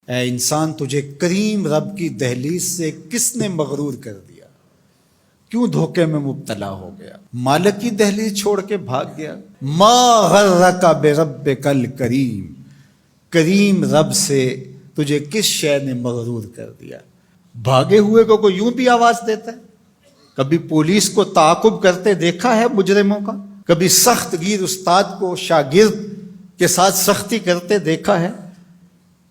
اے انسان، تجھے کریم رب کی دہلیز سے کس نے مغرور کر دیا؟ کیوں دھوکے میں مبتلا ہو گیا؟ مالک کی دہلیز چھوڑ کے بھاگ گیا۔ ما غرک بربک الکریم، کریم رب سے تجھے کس شے نے مغرور کر دیا؟ بھاگے ہوئے کو کوئی یوں بھی آواز دیتا ہے؟ کبھی پولیس کو تعاقب کرتے دیکھا ہے مجرموں کا؟ کبھی سخت گیر استاد کو شاگرد کے ساتھ سختی کرتے دیکھا ہے؟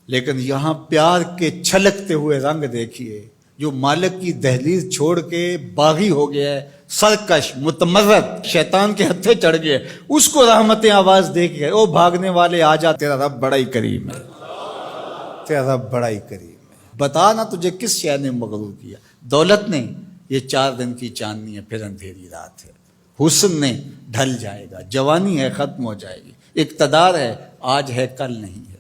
لیکن یہاں پیار کے چھلکتے ہوئے رنگ دیکھیے، جو مالک کی دہلیز چھوڑ کے باغی ہو گیا ہے، سرکش متمرد، شیطان کے ہتھے چڑھ گئے، اس کو رحمتیں آواز دے کے او بھاگنے والے آ جا، تیرا رب بڑا ہی کریم ہے، تیرا رب بڑا ہی کریم ہے۔ بتا نا تجھے کس شے نے مغرور کیا؟ دولت نے؟ یہ 4 دن کی چاندنی ہے، پھر اندھیری رات ہے۔ حسن نے؟ ڈھل جائے گا۔ جوانی ہے، ختم ہو جائے گی۔ اقتدار ہے، آج ہے کل نہیں ہے۔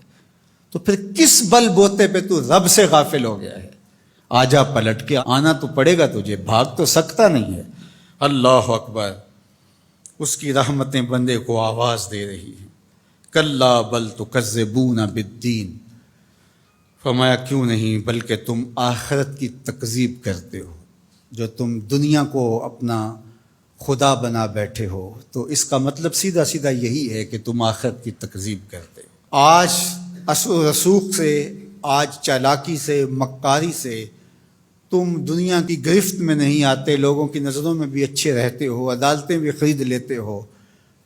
تو پھر کس بل بوتے پہ تو رب سے غافل ہو گیا ہے؟ آجا پلٹ کے، آنا تو پڑے گا تجھے، بھاگ تو سکتا نہیں ہے۔ اللہ اکبر، اس کی رحمتیں بندے کو آواز دے رہی ہیں۔ کلا بل تکذبون بالدین، فرمایا کیوں نہیں، بلکہ تم آخرت کی تکذیب کرتے ہو۔ جو تم دنیا کو اپنا خدا بنا بیٹھے ہو، تو اس کا مطلب سیدھا سیدھا یہی ہے کہ تم آخرت کی تکذیب کرتے ہو۔ آج اثر و رسوخ سے، آج چالاکی سے، مکاری سے تم دنیا کی گرفت میں نہیں آتے، لوگوں کی نظروں میں بھی اچھے رہتے ہو، عدالتیں بھی خرید لیتے ہو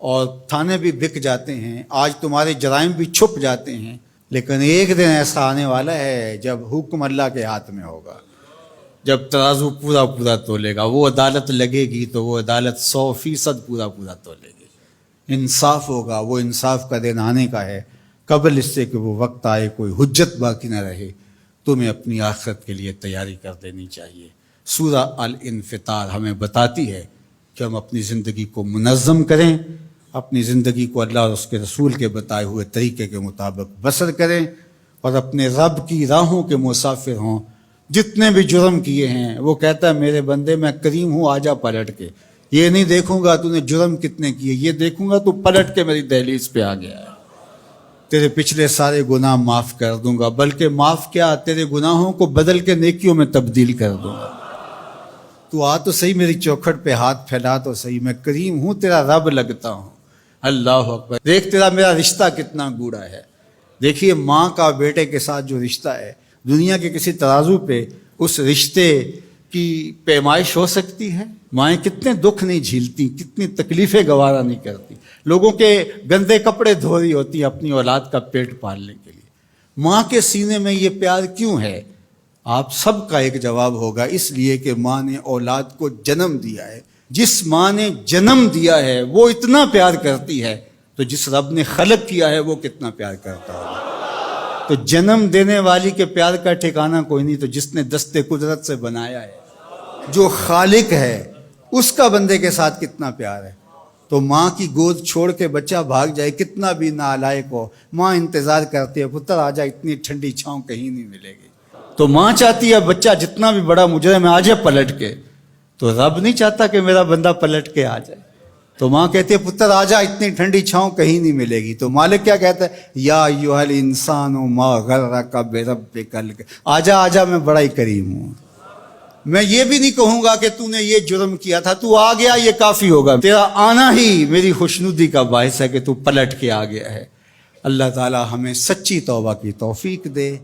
اور تھانے بھی بک جاتے ہیں، آج تمہارے جرائم بھی چھپ جاتے ہیں، لیکن ایک دن ایسا آنے والا ہے جب حکم اللہ کے ہاتھ میں ہوگا، جب ترازو پورا پورا تولے گا۔ وہ عدالت لگے گی تو وہ عدالت 100% پورا پورا تولے گی۔ انصاف ہوگا، وہ انصاف کا دن آنے کا ہے۔ قبل اس سے کہ وہ وقت آئے کوئی حجت باقی نہ رہے، تمہیں اپنی آخرت کے لیے تیاری کر دینی چاہیے۔ سورہ الانفطار ہمیں بتاتی ہے کہ ہم اپنی زندگی کو منظم کریں، اپنی زندگی کو اللہ اور اس کے رسول کے بتائے ہوئے طریقے کے مطابق بسر کریں اور اپنے رب کی راہوں کے مسافر ہوں۔ جتنے بھی جرم کیے ہیں، وہ کہتا ہے میرے بندے میں کریم ہوں، آجا پلٹ کے۔ یہ نہیں دیکھوں گا تو نے جرم کتنے کیے، یہ دیکھوں گا تو پلٹ کے میری دہلیز پہ آ گیا ہے۔ تیرے پچھلے سارے گناہ معاف کر دوں گا، بلکہ معاف کیا، تیرے گناہوں کو بدل کے نیکیوں میں تبدیل کر دوں گا۔ تو آ تو صحیح، میری چوکھٹ پہ ہاتھ پھیلا تو صحیح، میں کریم ہوں، تیرا رب لگتا ہوں۔ اللہ اکبر، دیکھ تیرا میرا رشتہ کتنا گوڑا ہے۔ دیکھیے ماں کا بیٹے کے ساتھ جو رشتہ ہے، دنیا کے کسی ترازو پہ اس رشتے کی پیمائش ہو سکتی ہے؟ مائیں کتنے دکھ نہیں جھیلتی، کتنی تکلیفیں گوارا نہیں کرتی، لوگوں کے گندے کپڑے دھو رہی ہوتی ہیں اپنی اولاد کا پیٹ پالنے کے لیے۔ ماں کے سینے میں یہ پیار کیوں ہے؟ آپ سب کا ایک جواب ہوگا، اس لیے کہ ماں نے اولاد کو جنم دیا ہے۔ جس ماں نے جنم دیا ہے وہ اتنا پیار کرتی ہے، تو جس رب نے خلق کیا ہے وہ کتنا پیار کرتا ہوگا۔ تو جنم دینے والی کے پیار کا ٹھکانہ کوئی نہیں، تو جس نے دستے قدرت سے بنایا ہے، جو خالق ہے، اس کا بندے کے ساتھ کتنا پیار ہے۔ تو ماں کی گود چھوڑ کے بچہ بھاگ جائے، کتنا بھی نالائق ہو، ماں انتظار کرتی ہے، پتر آ جا، اتنی ٹھنڈی چھاؤں کہیں نہیں ملے گی۔ تو ماں چاہتی ہے بچہ جتنا بھی بڑا مجرم ہے آ جائے پلٹ کے، تو رب نہیں چاہتا کہ میرا بندہ پلٹ کے آ جائے۔ تو ماں کہتی ہے پتر آ جا، اتنی ٹھنڈی چھاؤں کہیں نہیں ملے گی۔ تو مالک کیا کہتا ہے؟ یا ایھا الانسان ما غرک بربک الکریم، آجا آجا، میں بڑا ہی کریم ہوں۔ میں یہ بھی نہیں کہوں گا کہ تو نے یہ جرم کیا تھا، تو آ گیا، یہ کافی ہوگا۔ تیرا آنا ہی میری خوشنودی کا باعث ہے کہ تو پلٹ کے آ گیا ہے۔ اللہ تعالی ہمیں سچی توبہ کی توفیق دے۔